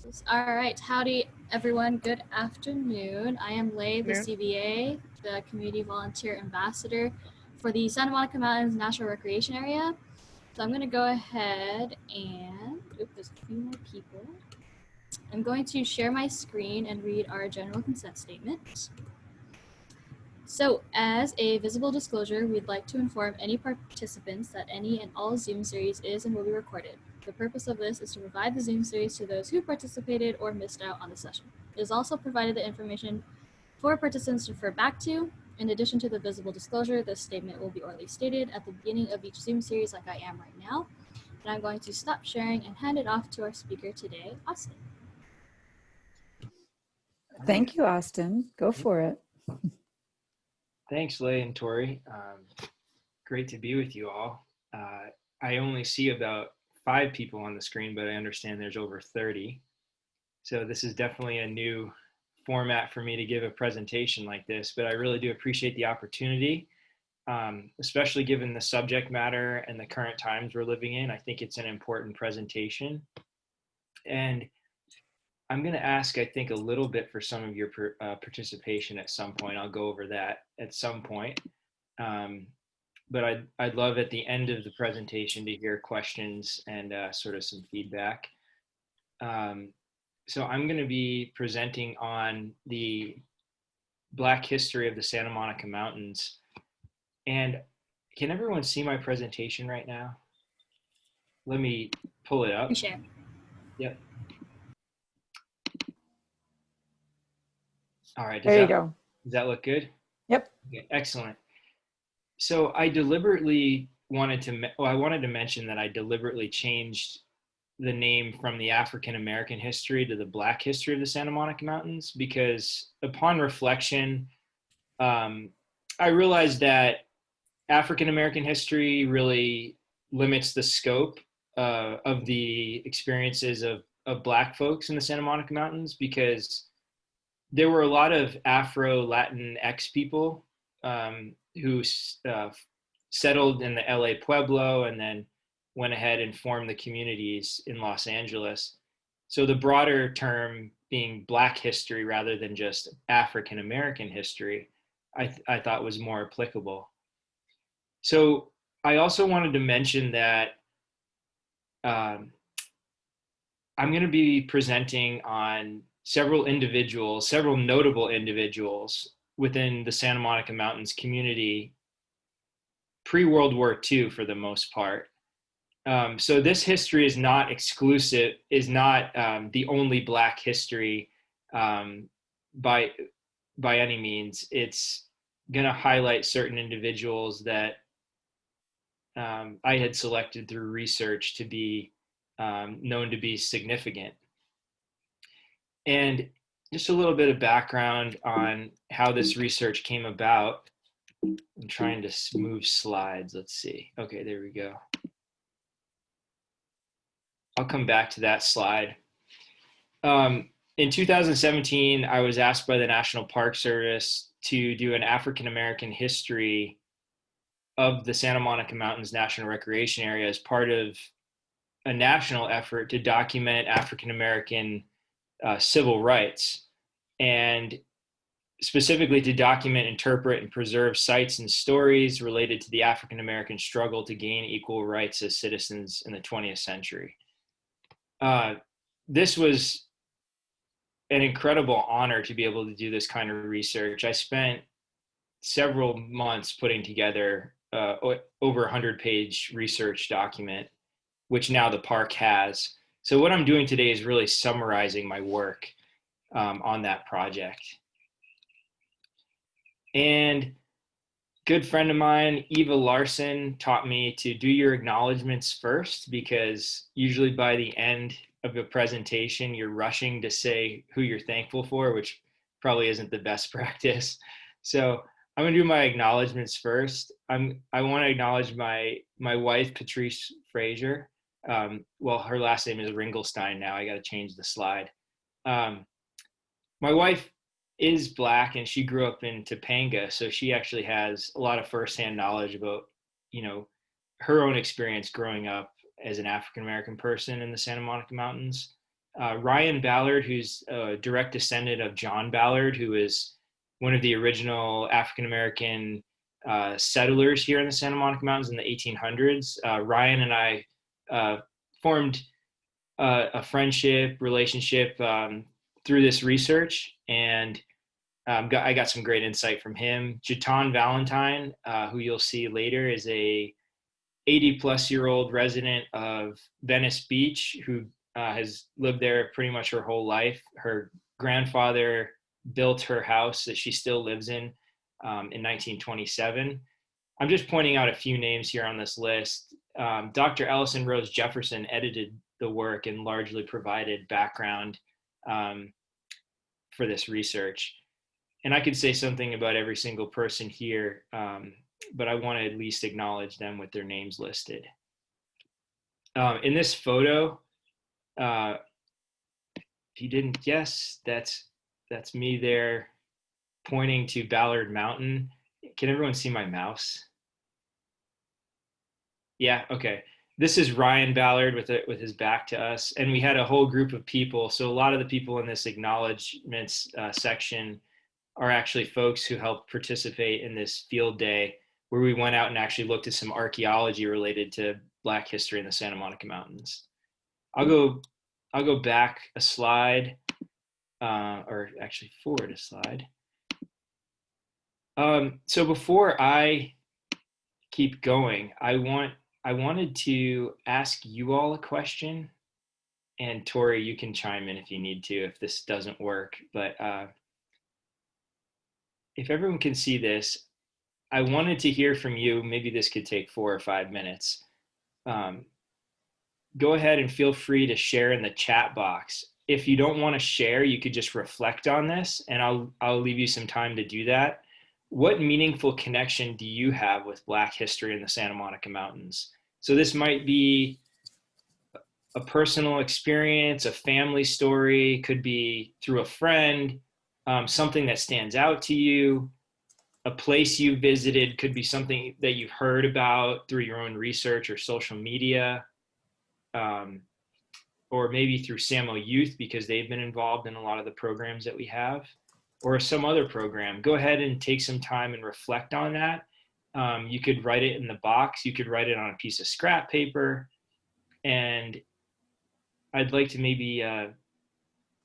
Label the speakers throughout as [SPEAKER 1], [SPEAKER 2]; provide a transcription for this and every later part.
[SPEAKER 1] All right, howdy everyone, good afternoon. I am Lei, the
[SPEAKER 2] Yeah.
[SPEAKER 1] CVA, the Community Volunteer Ambassador for the Santa Monica Mountains National Recreation Area. So I'm going to go ahead and, there's a few more people. I'm going to share my screen and read our general consent statement. So, as a visible disclosure, we'd like to inform any participants that any and all Zoom series is and will be recorded. The purpose of this is to provide the Zoom series to those who participated or missed out on the session. It is also provided the information for participants to refer back to. In addition to the visible disclosure, this statement will be orally stated at the beginning of each Zoom series like I am right now. And I'm going to stop sharing and hand it off to our speaker today, Austin.
[SPEAKER 3] Thank you, Austin. Go for it.
[SPEAKER 2] Thanks, Lei and Tori. Great to be with you all. I only see about 5 people on the screen, but I understand there's over 30. So this is definitely a new format for me to give a presentation like this, but I really do appreciate the opportunity, especially given the subject matter and the current times we're living in. I think it's an important presentation. And I'm going to ask, I think, a little bit for some of your participation at some point. I'll go over that at some point. But I'd love at the end of the presentation to hear questions and sort of some feedback. So I'm going to be presenting on the Black history of the Santa Monica Mountains. And can everyone see my presentation right now? Let me pull it up.
[SPEAKER 1] Share.
[SPEAKER 2] Yep. All right.
[SPEAKER 3] There you go.
[SPEAKER 2] Does that look good?
[SPEAKER 3] Yep.
[SPEAKER 2] Okay, excellent. So I deliberately wanted to mention that I deliberately changed the name from the African American history to the Black history of the Santa Monica Mountains, because upon reflection, I realized that African American history really limits the scope of the experiences of Black folks in the Santa Monica Mountains, because there were a lot of Afro-Latinx people who settled in the LA Pueblo and then went ahead and formed the communities in Los Angeles. So the broader term being Black history rather than just African American history, I thought was more applicable. So I also wanted to mention that I'm going to be presenting on several notable individuals within the Santa Monica Mountains community pre-World War II for the most part. So this history is not exclusive, is not the only Black history by any means. It's going to highlight certain individuals that I had selected through research to be known to be significant. And just a little bit of background on how this research came about. I'm trying to move slides. Let's see. Okay, there we go. I'll come back to that slide. In 2017, I was asked by the National Park Service to do an African American history of the Santa Monica Mountains National Recreation Area as part of a national effort to document African American civil rights, and specifically to document, interpret, and preserve sites and stories related to the African American struggle to gain equal rights as citizens in the 20th century. This was an incredible honor to be able to do this kind of research. I spent several months putting together over 100-page research document, which now the park has. So what I'm doing today is really summarizing my work on that project. And good friend of mine, Eva Larson, taught me to do your acknowledgements first, because usually by the end of a presentation, you're rushing to say who you're thankful for, which probably isn't the best practice. So I'm gonna do my acknowledgements first. I wanna acknowledge my wife, Patrice Frazier. Well, her last name is Ringelstein now. I gotta change the slide. My wife is Black and she grew up in Topanga, so she actually has a lot of firsthand knowledge about, her own experience growing up as an African American person in the Santa Monica Mountains. Ryan Ballard, who's a direct descendant of John Ballard, who is one of the original African American settlers here in the Santa Monica Mountains in the 1800s. Ryan and I formed a friendship relationship through this research, and I got some great insight from him. Jaton Valentine, who you'll see later, is a 80-plus-year-old resident of Venice Beach who has lived there pretty much her whole life. Her grandfather built her house that she still lives in 1927. I'm just pointing out a few names here on this list. Dr. Ellison Rose Jefferson edited the work and largely provided background for this research. And I could say something about every single person here, but I want to at least acknowledge them with their names listed. In this photo, if you didn't guess, that's me there pointing to Ballard Mountain. Can everyone see my mouse? Yeah, okay. This is Ryan Ballard with his back to us, and we had a whole group of people. So a lot of the people in this acknowledgements section are actually folks who helped participate in this field day where we went out and actually looked at some archaeology related to Black history in the Santa Monica Mountains. I'll go back a slide, or actually forward a slide. So before I keep going, I wanted to ask you all a question, and Tori, you can chime in if you need to, if this doesn't work, but if everyone can see this, I wanted to hear from you. Maybe this could take 4 or 5 minutes. Go ahead and feel free to share in the chat box. If you don't want to share, you could just reflect on this, and I'll leave you some time to do that. What meaningful connection do you have with Black history in the Santa Monica Mountains? So this might be a personal experience, a family story, could be through a friend, something that stands out to you, a place you visited, could be something that you've heard about through your own research or social media, or maybe through SAMO Youth because they've been involved in a lot of the programs that we have, or some other program. Go ahead and take some time and reflect on that. You could write it in the box. You could write it on a piece of scrap paper. And I'd like to maybe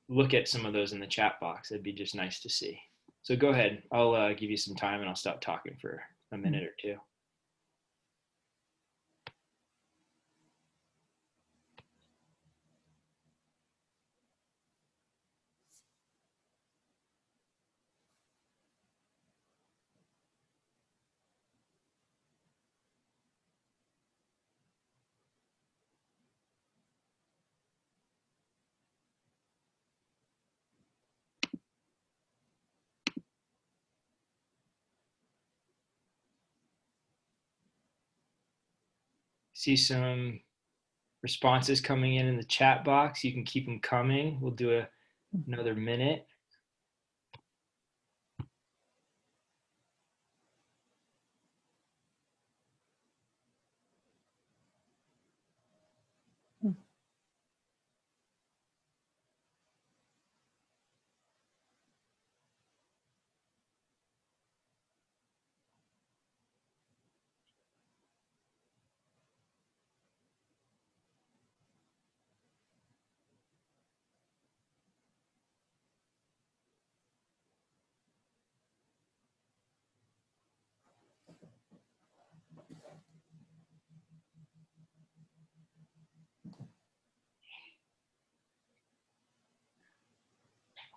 [SPEAKER 2] look at some of those in the chat box. That'd be just nice to see. So go ahead. I'll give you some time and I'll stop talking for a minute or two. See some responses coming in the chat box. You can keep them coming. We'll do another minute.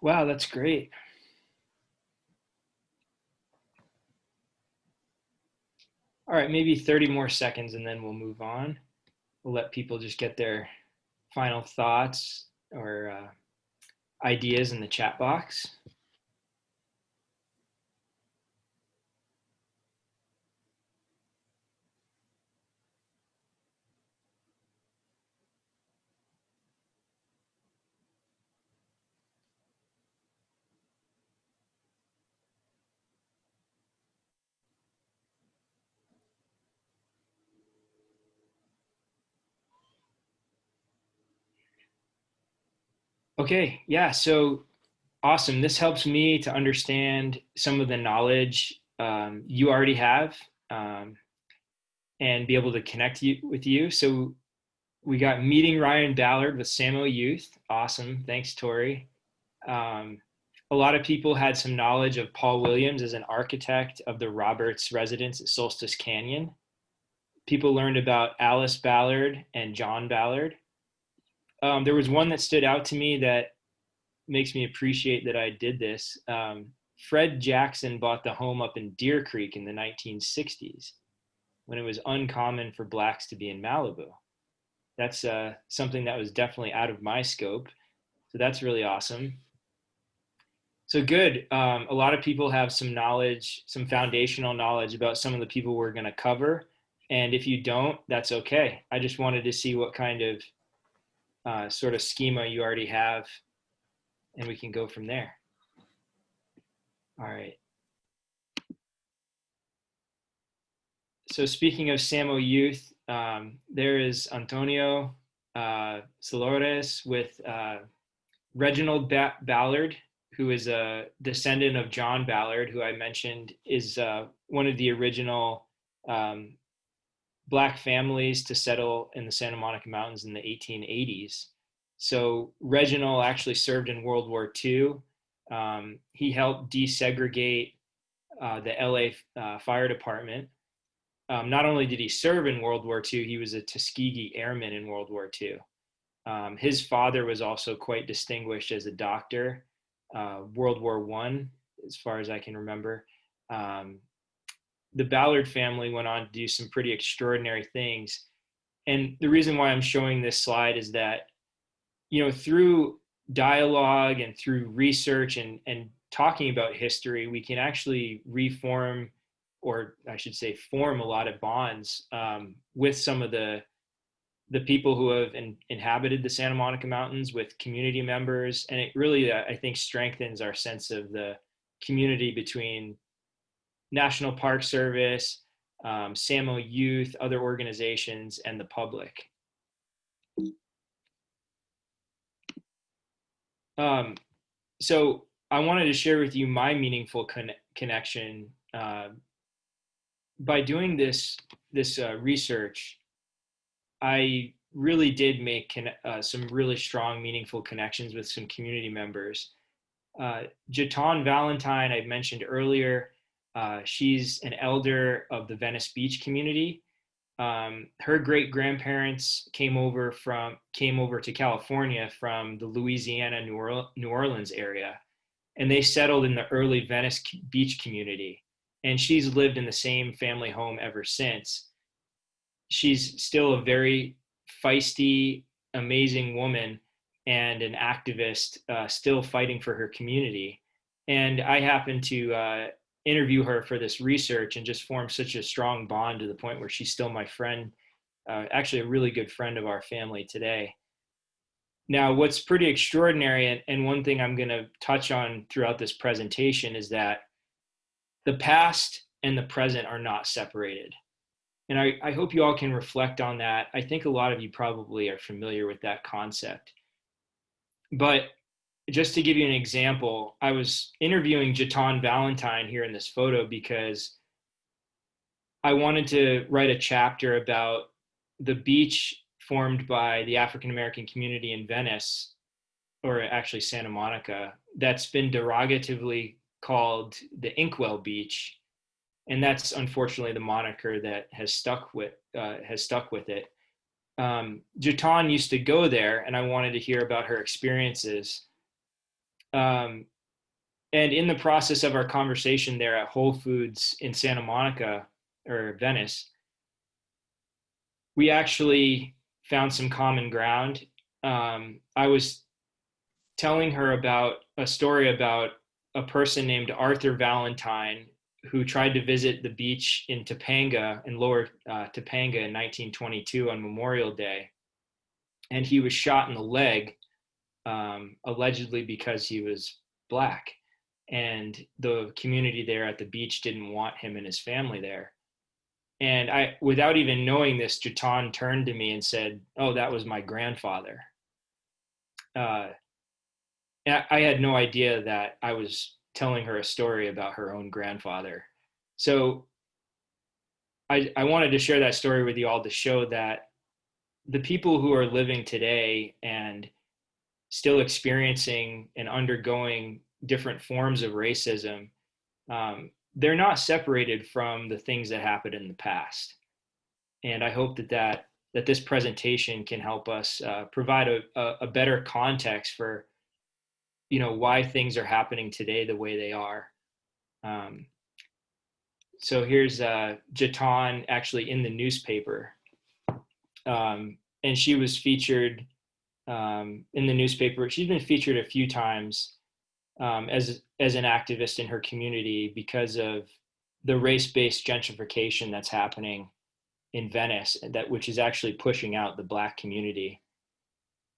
[SPEAKER 2] Wow, that's great. All right, maybe 30 more seconds and then we'll move on. We'll let people just get their final thoughts or ideas in the chat box. Okay, yeah, so awesome. This helps me to understand some of the knowledge you already have, um, and be able to connect with you. So we got meeting Ryan Ballard with Samo Youth. Awesome. Thanks, Tori. Um, a lot of people had some knowledge of Paul Williams as an architect of the Roberts residence at Solstice Canyon. People learned about Alice Ballard and John Ballard. There was one that stood out to me that makes me appreciate that I did this. Fred Jackson bought the home up in Deer Creek in the 1960s when it was uncommon for blacks to be in Malibu. That's something that was definitely out of my scope. So that's really awesome. So good. A lot of people have some knowledge, some foundational knowledge about some of the people we're going to cover. And if you don't, that's okay. I just wanted to see what kind of sort of schema you already have, and we can go from there. All right. So speaking of Samo Youth, there is Antonio Salores with Reginald Ballard, who is a descendant of John Ballard, who I mentioned is one of the original black families to settle in the Santa Monica Mountains in the 1880s. So Reginald actually served in World War II. He helped desegregate the LA Fire Department. Not only did he serve in World War II, he was a Tuskegee Airman in World War II. His father was also quite distinguished as a doctor, World War I, as far as I can remember. The Ballard family went on to do some pretty extraordinary things. And the reason why I'm showing this slide is that, through dialogue and through research and talking about history, we can actually reform, or I should say form, a lot of bonds with some of the people who have inhabited the Santa Monica Mountains, with community members. And it really, I think, strengthens our sense of the community between National Park Service, Samo Youth, other organizations, and the public. So I wanted to share with you my meaningful connection. By doing this research, I really did make some really strong, meaningful connections with some community members. Jaton Valentine, I mentioned earlier, she's an elder of the Venice Beach community. Her great grandparents came over to California from the Louisiana, New Orleans area, and they settled in the early Venice Beach community. And she's lived in the same family home ever since. She's still a very feisty, amazing woman and an activist, still fighting for her community. And I happened to interview her for this research and just formed such a strong bond to the point where she's still my friend, actually a really good friend of our family today. Now, what's pretty extraordinary, and one thing I'm going to touch on throughout this presentation, is that the past and the present are not separated. And I hope you all can reflect on that. I think a lot of you probably are familiar with that concept. But just to give you an example, I was interviewing Jaton Valentine here in this photo because I wanted to write a chapter about the beach formed by the African American community in Venice, or actually Santa Monica, that's been derogatively called the Inkwell Beach. And that's unfortunately the moniker that has stuck with it. Jaton used to go there, and I wanted to hear about her experiences. And in the process of our conversation there at Whole Foods in Santa Monica, or Venice, we actually found some common ground. I was telling her about a story about a person named Arthur Valentine who tried to visit the beach in Topanga, in lower Topanga, in 1922 on Memorial Day. And he was shot in the leg, allegedly because he was black. And the community there at the beach didn't want him and his family there. And I, without even knowing this, Jaton turned to me and said, "Oh, that was my grandfather." I had no idea that I was telling her a story about her own grandfather. So I wanted to share that story with you all to show that the people who are living today and still experiencing and undergoing different forms of racism, they're not separated from the things that happened in the past. And I hope that this presentation can help us provide a better context for, why things are happening today the way they are. So here's Jatan actually in the newspaper. And she was featured in the newspaper. She's been featured a few times as an activist in her community because of the race-based gentrification that's happening in Venice, which is actually pushing out the Black community.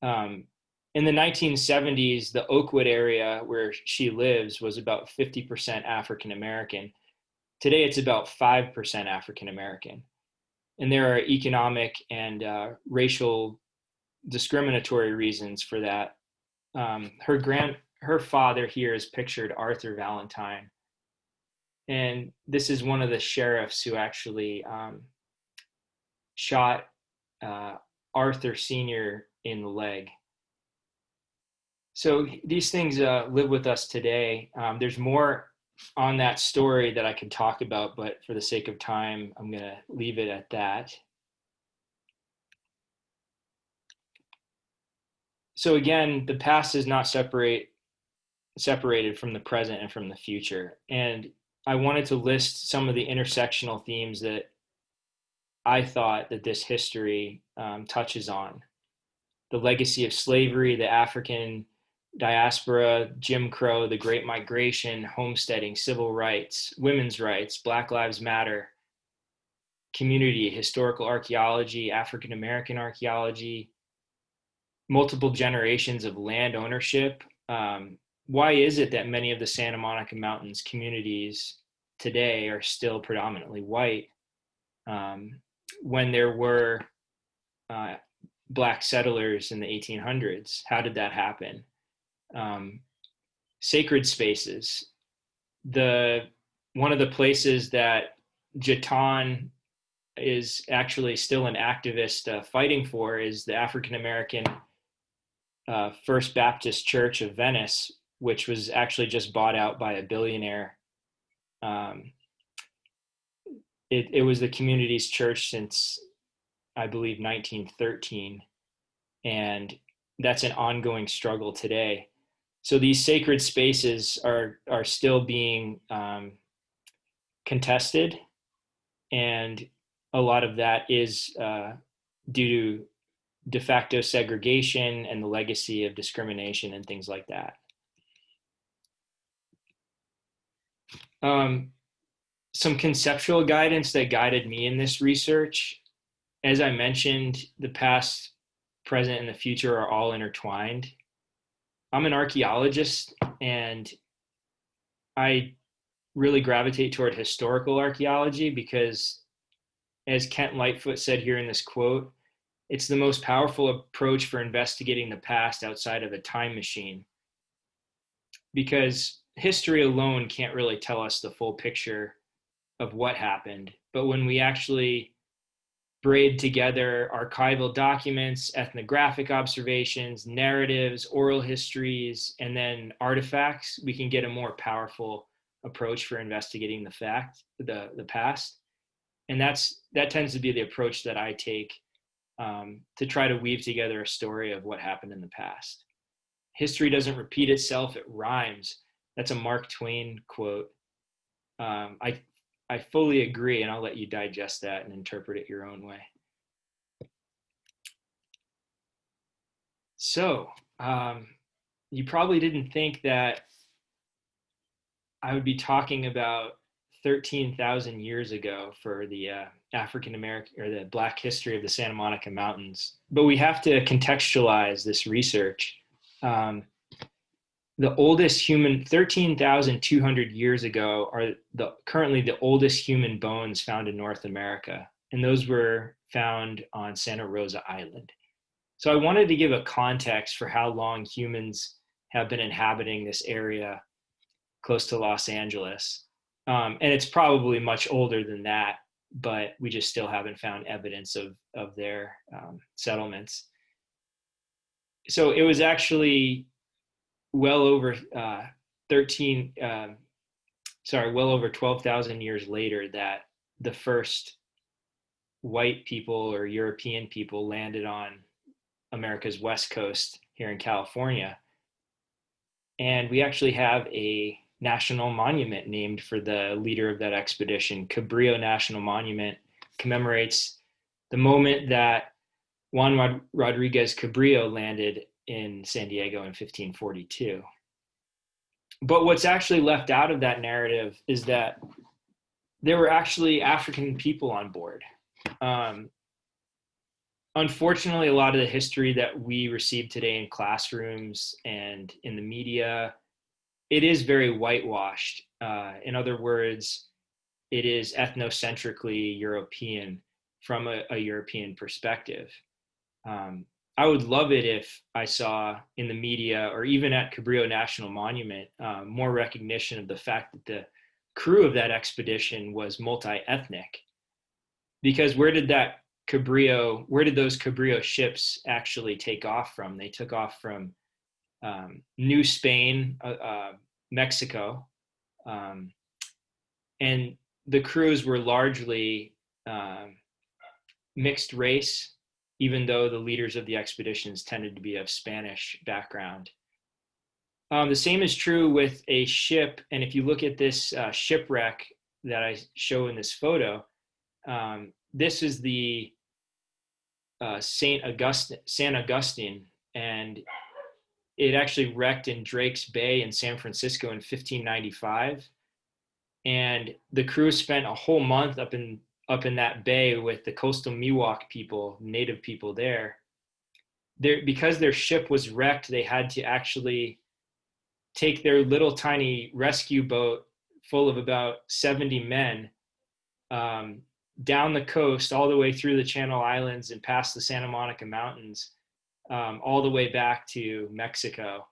[SPEAKER 2] In the 1970s, the Oakwood area where she lives was about 50% African American. Today, it's about 5% African American. And there are economic and racial discriminatory reasons for that. Her father here is pictured, Arthur Valentine. And this is one of the sheriffs who actually shot Arthur Sr. in the leg. So these things live with us today. There's more on that story that I could talk about, but for the sake of time, I'm going to leave it at that. So again, the past is not separated from the present and from the future. And I wanted to list some of the intersectional themes that I thought that this history touches on. The legacy of slavery, the African diaspora, Jim Crow, the Great Migration, homesteading, civil rights, women's rights, Black Lives Matter, community, historical archaeology, African American archaeology, multiple generations of land ownership. Why is it that many of the Santa Monica Mountains communities today are still predominantly white when there were Black settlers in the 1800s? How did that happen? Sacred spaces. One of the places that Jatan is actually still an activist fighting for is the African American First Baptist Church of Venice, which was actually just bought out by a billionaire. It was the community's church since, I believe, 1913, and that's an ongoing struggle today. So these sacred spaces are still being contested, and a lot of that is due to de facto segregation and the legacy of discrimination and things like that. Some conceptual guidance that guided me in this research. As I mentioned, the past, present, and the future are all intertwined. I'm an archaeologist, and I really gravitate toward historical archaeology because, as Kent Lightfoot said here in this quote, it's the most powerful approach for investigating the past outside of a time machine, because history alone can't really tell us the full picture of what happened. But when we actually braid together archival documents, ethnographic observations, narratives, oral histories, and then artifacts, we can get a more powerful approach for investigating the past. And that tends to be the approach that I take to try to weave together a story of what happened in the past. History doesn't repeat itself, it rhymes. That's a Mark Twain quote. I fully agree, and I'll let you digest that and interpret it your own way. So, you probably didn't think that I would be talking about 13,000 years ago for the African American or the Black history of the Santa Monica Mountains, but we have to contextualize this research. The oldest human, 13,200 years ago, are currently the oldest human bones found in North America, and those were found on Santa Rosa Island. So I wanted to give a context for how long humans have been inhabiting this area close to Los Angeles. And it's probably much older than that, but we just still haven't found evidence of their settlements. So it was actually well over 12,000 years later that the first white people or European people landed on America's West Coast here in California. And we actually have a national monument named for the leader of that expedition. Cabrillo National Monument commemorates the moment that Juan Rodriguez Cabrillo landed in San Diego in 1542. But what's actually left out of that narrative is that there were actually African people on board. Unfortunately, a lot of the history that we receive today in classrooms and in the media, it is very whitewashed. In other words, it is ethnocentrically European from a European perspective. I would love it if I saw in the media or even at Cabrillo National Monument more recognition of the fact that the crew of that expedition was multi-ethnic. Because where did those Cabrillo ships actually take off from? They took off from New Spain, Mexico, and the crews were largely mixed race, even though the leaders of the expeditions tended to be of Spanish background. The same is true with a ship, and if you look at this shipwreck that I show in this photo, this is the San Augustine, and it actually wrecked in Drake's Bay in San Francisco in 1595. And the crew spent a whole month up in that bay with the coastal Miwok people, native people there. Because their ship was wrecked, they had to actually take their little tiny rescue boat full of about 70 men down the coast all the way through the Channel Islands and past the Santa Monica Mountains, all the way back to Mexico.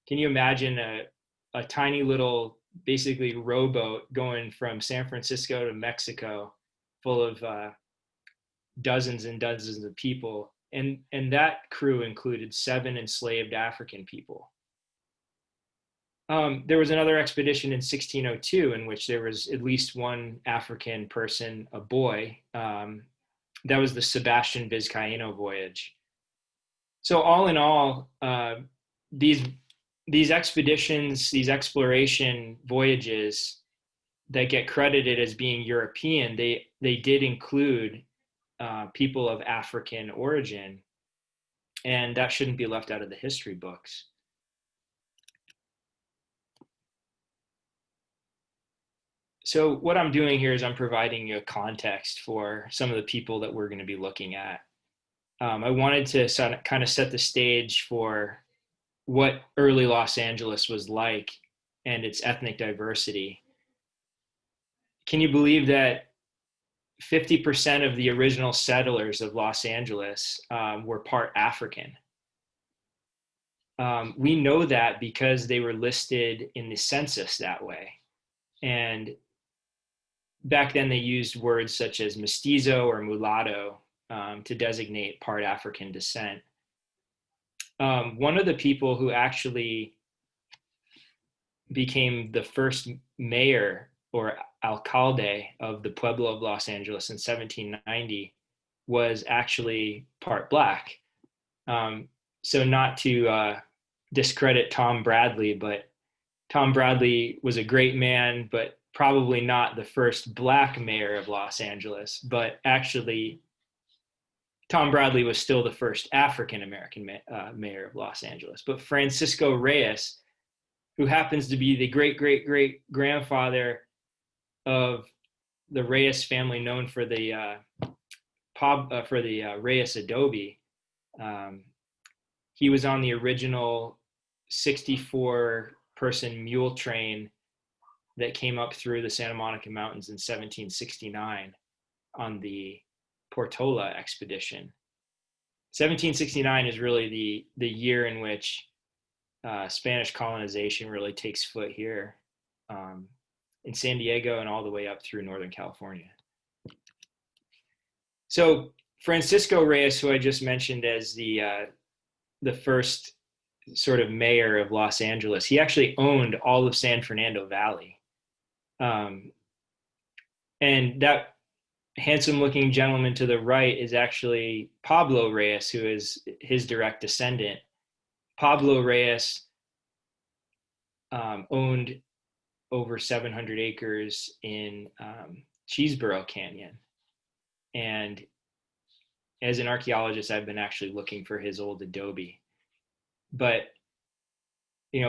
[SPEAKER 2] Can you imagine a tiny little, basically rowboat going from San Francisco to Mexico full of dozens and dozens of people? And that crew included 7 enslaved African people. There was another expedition in 1602 in which there was at least one African person, a boy. That was the Sebastian Vizcaíno voyage. So all in all, these expeditions, these exploration voyages that get credited as being European, they did include people of African origin, and that shouldn't be left out of the history books. So what I'm doing here is I'm providing you a context for some of the people that we're going to be looking at. I wanted to kind of set the stage for what early Los Angeles was like and its ethnic diversity. Can you believe that 50% of the original settlers of Los Angeles were part African? We know that because they were listed in the census that way. And back then they used words such as mestizo or mulatto to designate part African descent. One of the people who actually became the first mayor or alcalde of the Pueblo of Los Angeles in 1790 was actually part Black. So not to discredit Tom Bradley, but Tom Bradley was a great man, but probably not the first Black mayor of Los Angeles. But actually, Tom Bradley was still the first African-American mayor of Los Angeles. But Francisco Reyes, who happens to be the great-great-great-grandfather of the Reyes family known for the Reyes Adobe, he was on the original 64-person mule train that came up through the Santa Monica Mountains in 1769 on the Portola expedition. 1769 is really the year in which Spanish colonization really takes foot here in San Diego and all the way up through Northern California. So Francisco Reyes, who I just mentioned as the first sort of mayor of Los Angeles, he actually owned all of San Fernando Valley. And that handsome-looking gentleman to the right is actually Pablo Reyes, who is his direct descendant. Pablo Reyes owned over 700 acres in Cheeseboro Canyon. And as an archaeologist, I've been actually looking for his old adobe. But,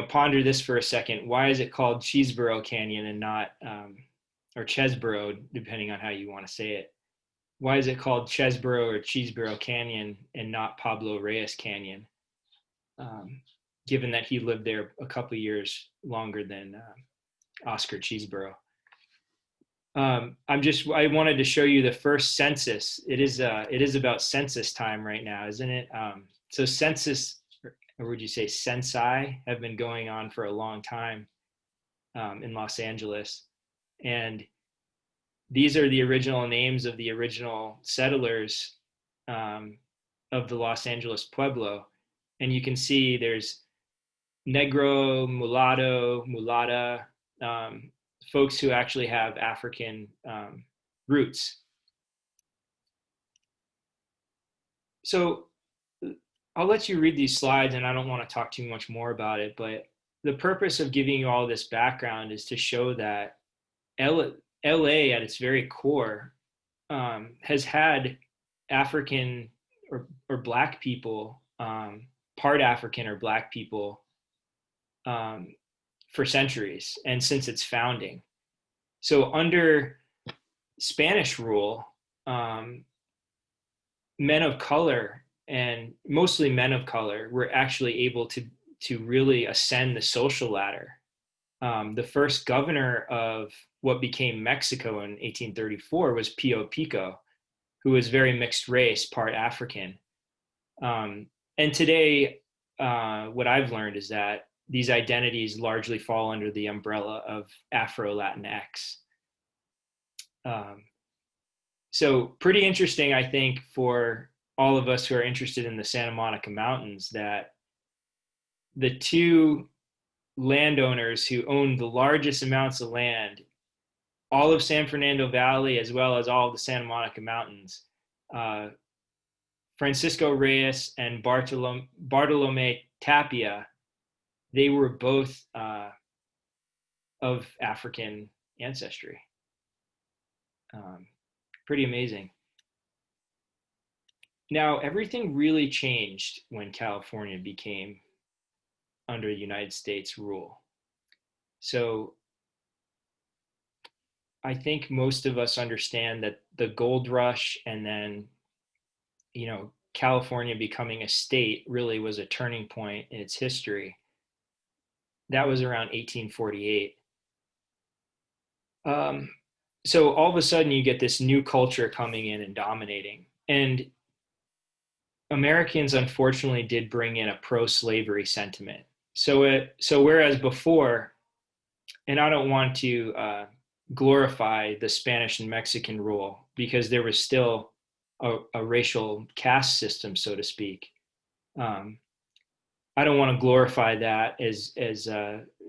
[SPEAKER 2] ponder this for a second. Why is it called Cheeseboro Canyon and not, or Chesboro, depending on how you want to say it? Why is it called Chesboro or Cheeseboro Canyon and not Pablo Reyes Canyon? Given that he lived there a couple of years longer than Oscar Cheeseboro. I wanted to show you the first census. It is about census time right now, isn't it? So census, or would you say censi, have been going on for a long time in Los Angeles. And these are the original names of the original settlers of the Los Angeles Pueblo. And you can see there's Negro, mulatto, mulatta, folks who actually have African roots. So I'll let you read these slides, and I don't want to talk too much more about it, but the purpose of giving you all this background is to show that LA at its very core has had African or Black people, part African or Black people, for centuries and since its founding. So under Spanish rule, men of color, and mostly men of color, were actually able to really ascend the social ladder. The first governor of what became Mexico in 1834 was Pio Pico, who was very mixed race, part African. And today, what I've learned is that these identities largely fall under the umbrella of Afro-Latinx. So pretty interesting, I think, for all of us who are interested in the Santa Monica Mountains, that the two landowners who owned the largest amounts of land, all of San Fernando Valley, as well as all of the Santa Monica Mountains, Francisco Reyes and Bartolome Tapia, they were both of African ancestry. Pretty amazing. Now, everything really changed when California became under United States rule. So I think most of us understand that the gold rush and then, California becoming a state really was a turning point in its history. That was around 1848. So all of a sudden you get this new culture coming in and dominating. And Americans unfortunately did bring in a pro-slavery sentiment. So whereas before, and I don't want to glorify the Spanish and Mexican rule, because there was still a racial caste system, so to speak. I don't want to glorify that as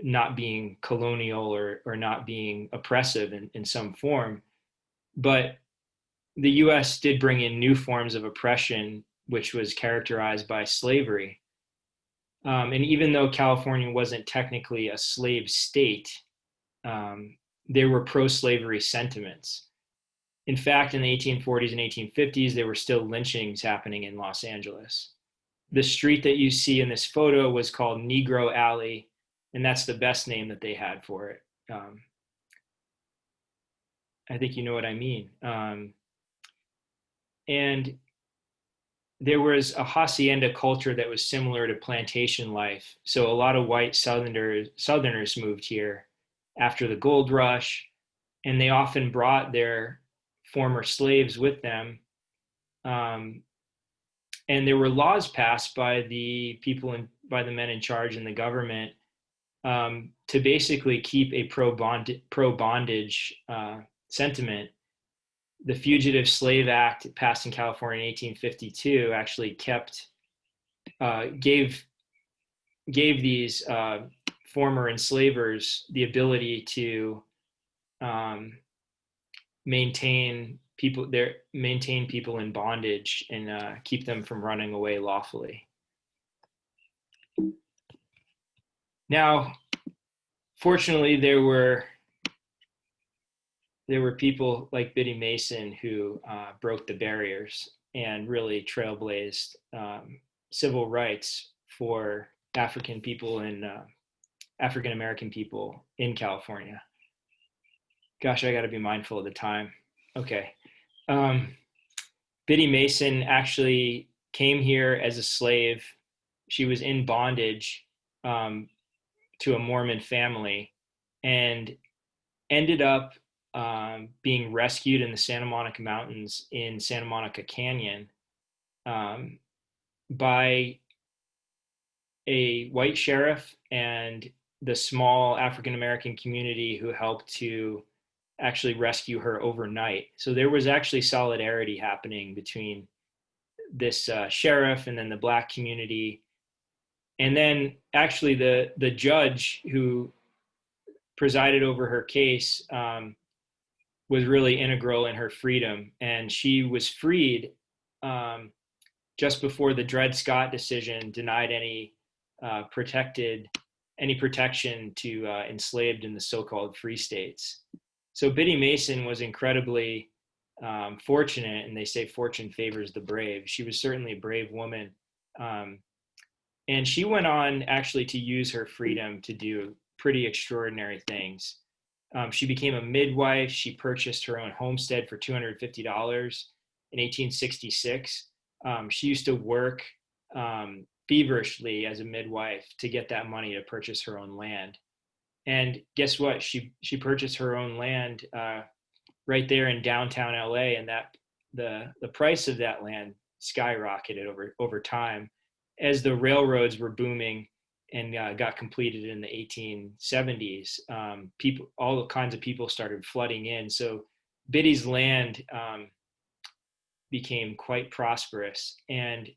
[SPEAKER 2] not being colonial or not being oppressive in some form. But the US did bring in new forms of oppression, which was characterized by slavery. And even though California wasn't technically a slave state, there were pro-slavery sentiments. In fact, in the 1840s and 1850s, there were still lynchings happening in Los Angeles. The street that you see in this photo was called Negro Alley, and that's the best name that they had for it. I think you know what I mean. And there was a hacienda culture that was similar to plantation life. So a lot of white Southerners moved here after the gold rush, and they often brought their former slaves with them. And there were laws passed by the people by the men in charge in the government to basically keep a pro-bondage sentiment. The Fugitive Slave Act passed in California in 1852 actually gave these former enslavers the ability to maintain people in bondage and keep them from running away lawfully. Now, fortunately, there were people like Biddy Mason who broke the barriers and really trailblazed civil rights for African people and African American people in California. Gosh, I got to be mindful of the time. Okay. Biddy Mason actually came here as a slave. She was in bondage to a Mormon family and ended up being rescued in the Santa Monica Mountains in Santa Monica Canyon by a white sheriff and the small African American community who helped to actually rescue her overnight. So there was actually solidarity happening between this sheriff and then the Black community. And then actually the judge who presided over her case was really integral in her freedom. And she was freed just before the Dred Scott decision denied any protection to enslaved in the so-called free states. So Biddy Mason was incredibly fortunate, and they say fortune favors the brave. She was certainly a brave woman. And she went on actually to use her freedom to do pretty extraordinary things. She became a midwife. She purchased her own homestead for $250 in 1866. She used to work feverishly as a midwife to get that money to purchase her own land. And guess what? She purchased her own land right there in downtown LA, and that the price of that land skyrocketed over time as the railroads were booming and got completed in the 1870s. All kinds of people started flooding in. So Biddy's land became quite prosperous. And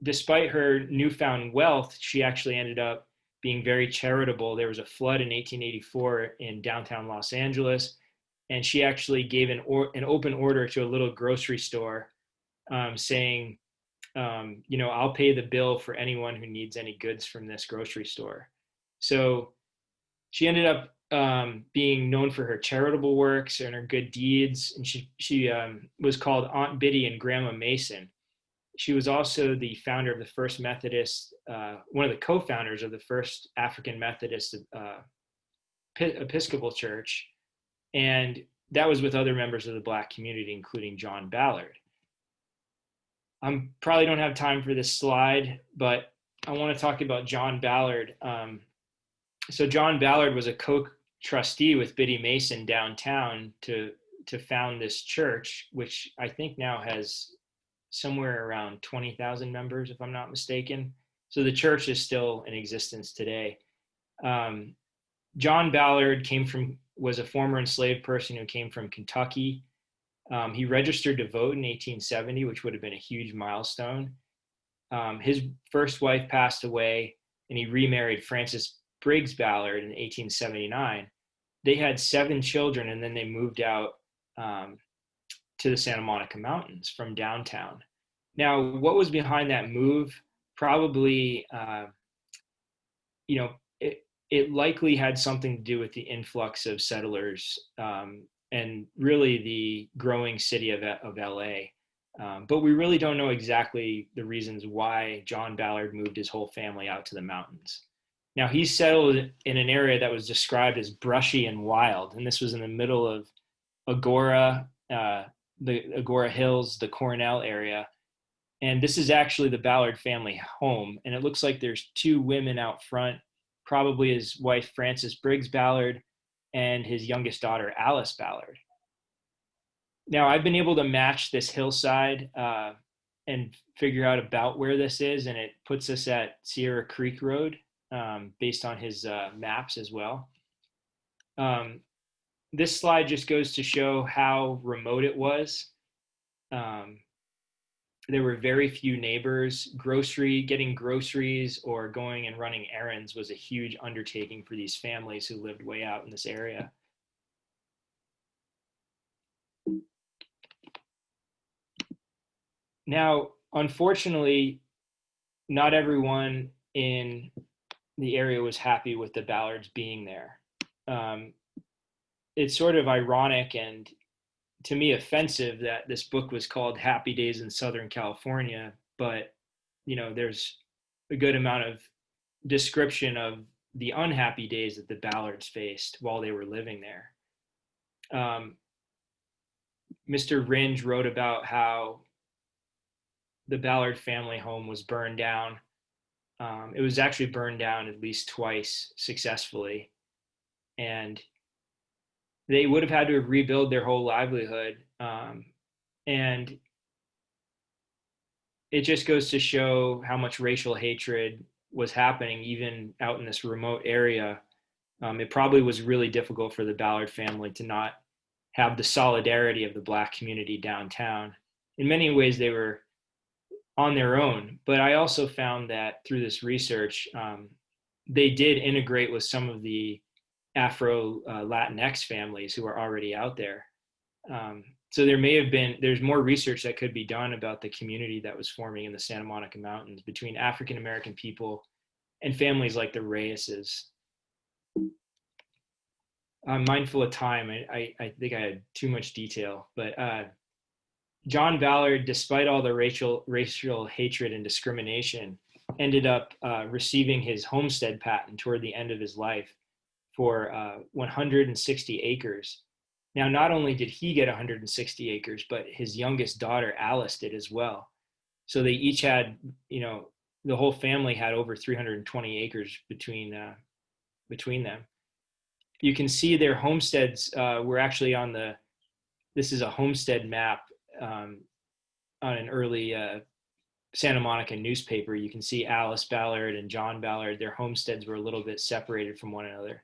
[SPEAKER 2] despite her newfound wealth, she actually ended up being very charitable. There was a flood in 1884 in downtown Los Angeles, and she actually gave an open order to a little grocery store saying, I'll pay the bill for anyone who needs any goods from this grocery store. So she ended up being known for her charitable works and her good deeds. And she was called Aunt Biddy and Grandma Mason. She was also the founder of the First Methodist, one of the co-founders of the First African Methodist Episcopal Church. And that was with other members of the Black community, including John Ballard. Probably don't have time for this slide, but I want to talk about John Ballard. So John Ballard was a co-trustee with Biddy Mason downtown to found this church, which I think now has somewhere around 20,000 members, if I'm not mistaken. So the church is still in existence today. John Ballard was a former enslaved person who came from Kentucky. He registered to vote in 1870, which would have been a huge milestone. His first wife passed away, and he remarried Frances Briggs Ballard in 1879. They had 7 children, and then they moved out to the Santa Monica Mountains from downtown. Now, what was behind that move? Probably, it likely had something to do with the influx of settlers and really the growing city of LA. But we really don't know exactly the reasons why John Ballard moved his whole family out to the mountains. Now, he settled in an area that was described as brushy and wild, and this was in the middle of Agora, the Agora Hills, the Cornell area. And this is actually the Ballard family home, and it looks like there's 2 women out front, probably his wife, Frances Briggs Ballard, and his youngest daughter, Alice Ballard. Now, I've been able to match this hillside and figure out about where this is, and it puts us at Sierra Creek Road, based on his maps as well. This slide just goes to show how remote it was. There were very few neighbors. Getting groceries or going and running errands was a huge undertaking for these families who lived way out in this area. Now, unfortunately, not everyone in the area was happy with the Ballards being there. It's sort of ironic and, to me, offensive that this book was called Happy Days in Southern California, but there's a good amount of description of the unhappy days that the Ballards faced while they were living there. Mr. Ringe wrote about how the Ballard family home was burned down. It was actually burned down at least twice successfully, and they would have had to rebuild their whole livelihood. And it just goes to show how much racial hatred was happening even out in this remote area. It probably was really difficult for the Ballard family to not have the solidarity of the Black community downtown. In many ways, they were on their own, but I also found that through this research, they did integrate with some of the Afro Latinx families who are already out there. So there's more research that could be done about the community that was forming in the Santa Monica Mountains between African American people and families like the Reyeses. I'm mindful of time. I think I had too much detail, but John Ballard, despite all the racial hatred and discrimination, ended up receiving his homestead patent toward the end of his life for 160 acres. Now, not only did he get 160 acres, but his youngest daughter, Alice, did as well. So they each had, the whole family had over 320 acres between them. You can see their homesteads were actually this is a homestead map on an early Santa Monica newspaper. You can see Alice Ballard and John Ballard. Their homesteads were a little bit separated from one another.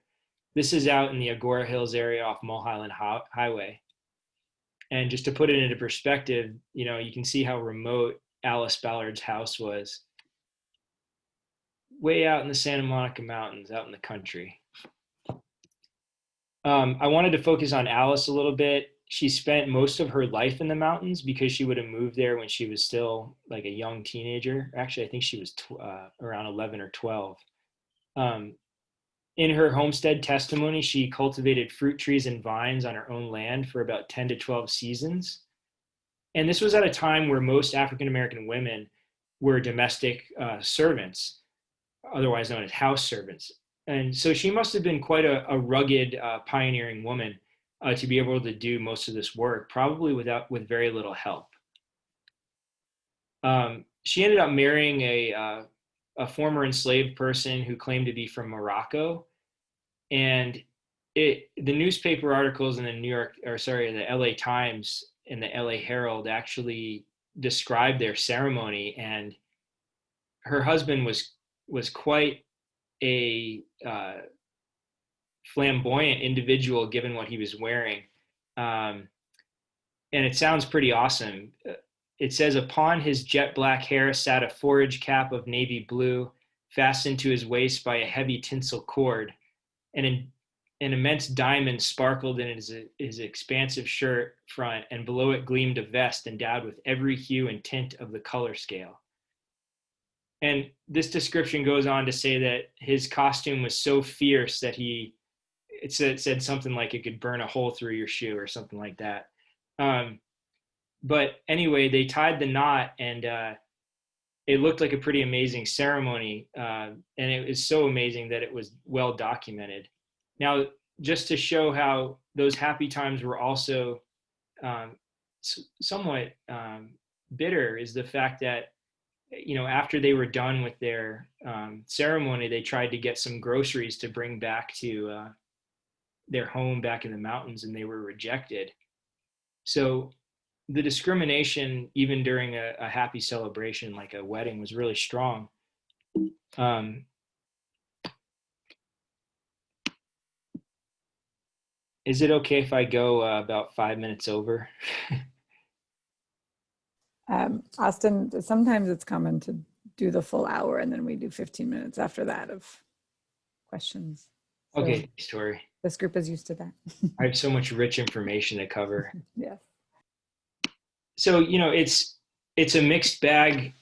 [SPEAKER 2] This is out in the Agora Hills area off Mulholland Highway. And just to put it into perspective, you can see how remote Alice Ballard's house was. Way out in the Santa Monica Mountains, out in the country. I wanted to focus on Alice a little bit. She spent most of her life in the mountains because she would have moved there when she was still like a young teenager. Actually, I think she was around 11 or 12. In her homestead testimony, she cultivated fruit trees and vines on her own land for about 10 to 12 seasons. And this was at a time where most African American women were domestic servants, otherwise known as house servants. And so she must have been quite a rugged, pioneering woman to be able to do most of this work, probably with very little help. She ended up marrying a former enslaved person who claimed to be from Morocco. And the newspaper articles in the LA Times and the LA Herald actually described their ceremony. And her husband was quite a flamboyant individual given what he was wearing. And it sounds pretty awesome. It says, upon his jet black hair sat a forage cap of navy blue, fastened to his waist by a heavy tinsel cord, and an immense diamond sparkled in his expansive shirt front, and below it gleamed a vest endowed with every hue and tint of the color scale. And this description goes on to say that his costume was so fierce that it said something like it could burn a hole through your shoe or something like that. But anyway, they tied the knot, and it looked like a pretty amazing ceremony. And it was so amazing that it was well documented. Now, just to show how those happy times were also somewhat bitter is the fact that, after they were done with their ceremony, they tried to get some groceries to bring back to their home back in the mountains, and they were rejected. So the discrimination, even during a happy celebration like a wedding, was really strong. Is it okay if I go about 5 minutes over?
[SPEAKER 3] Austin, sometimes it's common to do the full hour and then we do 15 minutes after that of questions. So
[SPEAKER 2] Okay, thanks, Tori.
[SPEAKER 3] this group is used to that.
[SPEAKER 2] I have so much rich information to cover.
[SPEAKER 3] Yes.
[SPEAKER 2] So, it's a mixed bag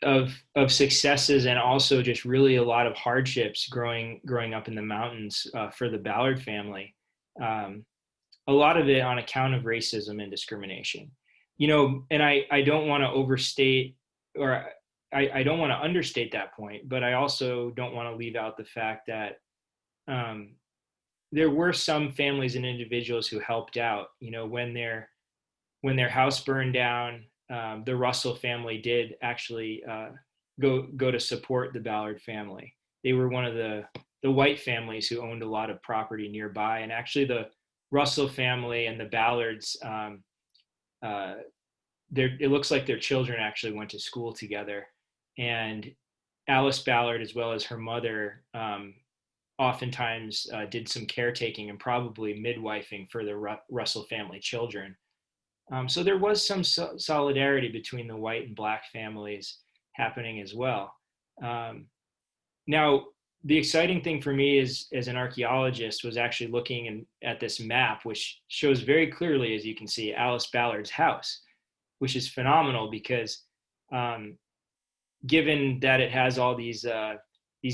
[SPEAKER 2] of successes, and also just really a lot of hardships growing up in the mountains for the Ballard family. A lot of it on account of racism and discrimination. And I don't want to overstate, or I don't want to understate that point, but I also don't want to leave out the fact that there were some families and individuals who helped out. When their house burned down, the Russell family did actually go to support the Ballard family. They were one of the white families who owned a lot of property nearby, and actually the Russell family and the Ballards, it looks like their children actually went to school together. And Alice Ballard, as well as her mother, oftentimes did some caretaking and probably midwifing for the Russell family children. So there was some solidarity between the white and black families happening as well. Now, the exciting thing for me as an archaeologist was actually looking at this map, which shows very clearly, as you can see, Alice Ballard's house, which is phenomenal because given that it has all these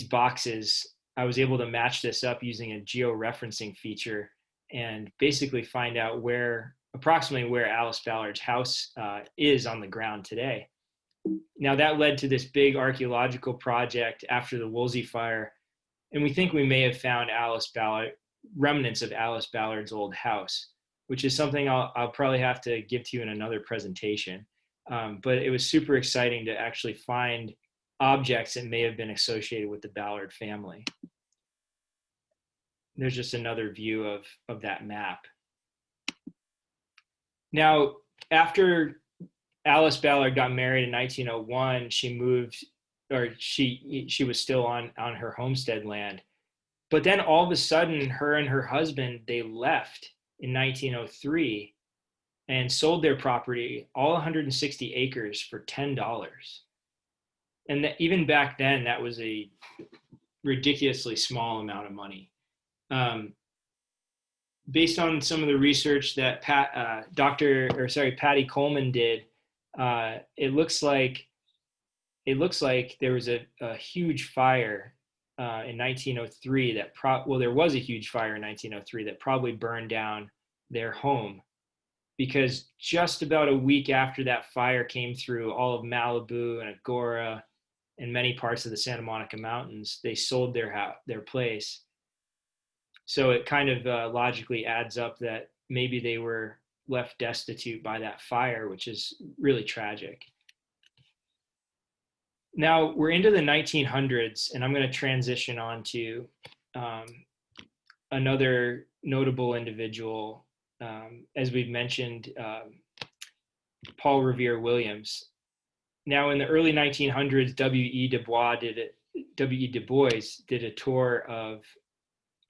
[SPEAKER 2] boxes, I was able to match this up using a georeferencing feature and basically find out approximately where Alice Ballard's house is on the ground today. Now, that led to this big archaeological project after the Woolsey fire, and we think we may have found remnants of Alice Ballard's old house, which is something I'll probably have to give to you in another presentation. But it was super exciting to actually find objects that may have been associated with the Ballard family. There's just another view of that map. Now, after Alice Ballard got married in 1901, she moved, or she was still on her homestead land. But then all of a sudden, her and her husband, they left in 1903 and sold their property, all 160 acres, for $10. And even back then, that was a ridiculously small amount of money. Based on some of the research that Patty Coleman did, it looks like there was a huge fire in 1903 there was a huge fire in 1903 that probably burned down their home, because just about a week after that fire came through all of Malibu and Agora and many parts of the Santa Monica Mountains, they sold their place. So it kind of logically adds up that maybe they were left destitute by that fire, which is really tragic. Now we're into the 1900s, and I'm going to transition on to another notable individual, as we've mentioned, Paul Revere Williams. Now in the early 1900s, W.E. Du Bois did a tour of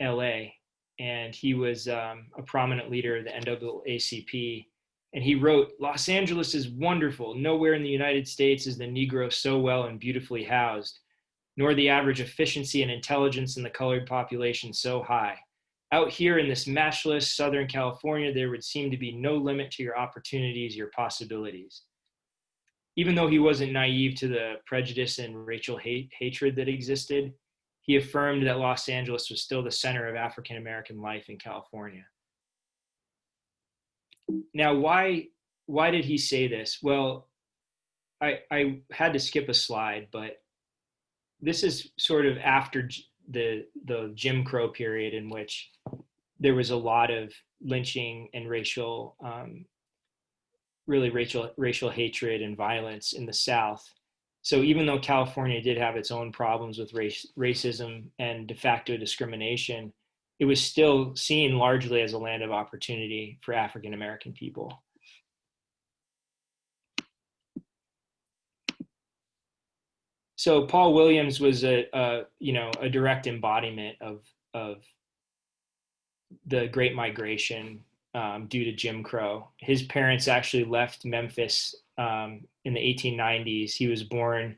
[SPEAKER 2] LA, and he was a prominent leader of the NAACP, and he wrote, "Los Angeles is wonderful. Nowhere in the United States is the Negro so well and beautifully housed, nor the average efficiency and intelligence in the colored population so high. Out here in this matchless Southern California, there would seem to be no limit to your opportunities, your possibilities." Even though he wasn't naive to the prejudice and racial hatred that existed, he affirmed that Los Angeles was still the center of African American life in California. Now, why did he say this? Well, I had to skip a slide, but this is sort of after the Jim Crow period, in which there was a lot of lynching and racial hatred and violence in the South. So even though California did have its own problems with racism and de facto discrimination, it was still seen largely as a land of opportunity for African American people. So Paul Williams was a direct embodiment of the Great Migration due to Jim Crow. His parents actually left Memphis in the 1890s. He was born.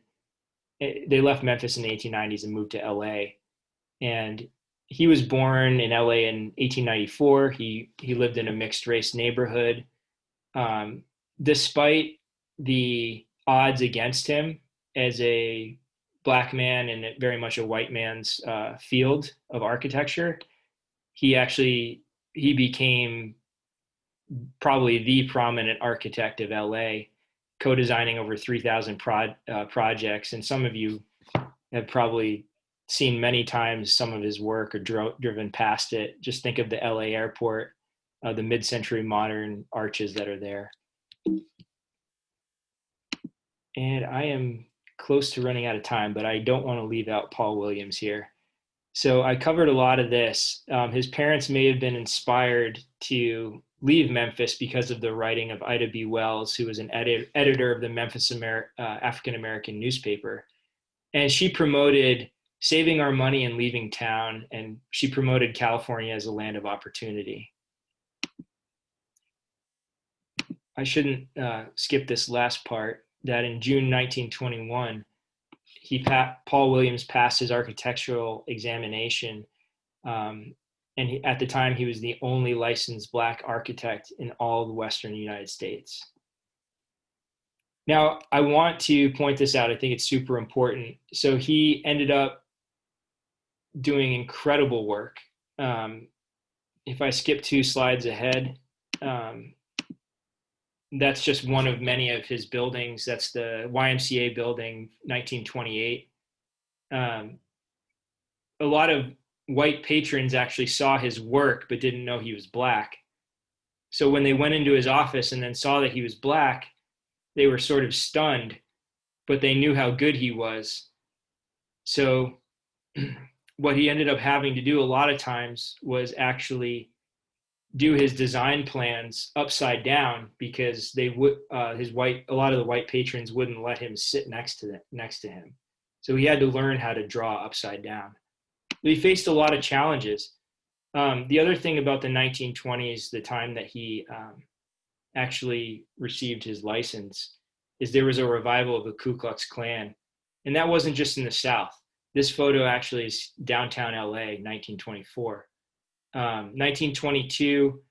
[SPEAKER 2] They left Memphis in the 1890s and moved to LA. And he was born in LA in 1894. He lived in a mixed race neighborhood. Despite the odds against him as a Black man in very much a white man's field of architecture, he became probably the prominent architect of LA, co-designing over 3,000 projects. And some of you have probably seen many times some of his work or driven past it. Just think of the LA airport, the mid-century modern arches that are there. And I am close to running out of time, but I don't want to leave out Paul Williams here. So I covered a lot of this. His parents may have been inspired to leave Memphis because of the writing of Ida B. Wells, who was an editor of the Memphis African American newspaper. And she promoted saving our money and leaving town, and she promoted California as a land of opportunity. I shouldn't skip this last part, that in June 1921, Paul Williams passed his architectural examination, and at the time he was the only licensed Black architect in all the Western United States. Now, I want to point this out. I think it's super important. So he ended up doing incredible work. If I skip 2 slides ahead, that's just one of many of his buildings. That's the YMCA building, 1928. A lot of white patrons actually saw his work but didn't know he was Black. So when they went into his office and then saw that he was Black, they were sort of stunned, but they knew how good he was. So what he ended up having to do a lot of times was actually do his design plans upside down, because they would a lot of the white patrons wouldn't let him sit next to him. So he had to learn how to draw upside down. But he faced a lot of challenges. The other thing about the 1920s, the time that he actually received his license, is there was a revival of the Ku Klux Klan. And that wasn't just in the South. This photo actually is downtown LA, 1924. 1922,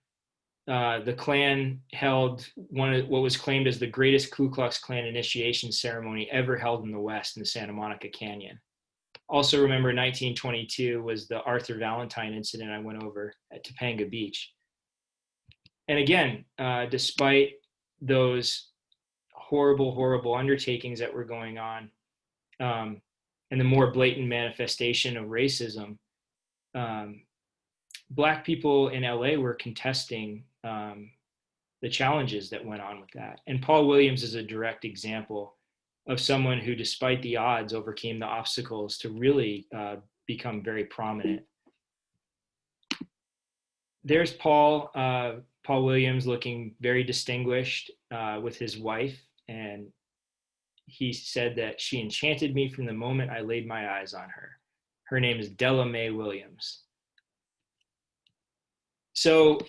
[SPEAKER 2] the Klan held what was claimed as the greatest Ku Klux Klan initiation ceremony ever held in the West in the Santa Monica Canyon. Also remember, 1922 was the Arthur Valentine incident I went over at Topanga Beach. And again, despite those horrible, horrible undertakings that were going on, and the more blatant manifestation of racism, Black people in LA were contesting the challenges that went on with that. And Paul Williams is a direct example of someone who, despite the odds, overcame the obstacles to really become very prominent. There's Paul Williams looking very distinguished with his wife, and he said that she enchanted me from the moment I laid my eyes on her. Her name is Della Mae Williams. So,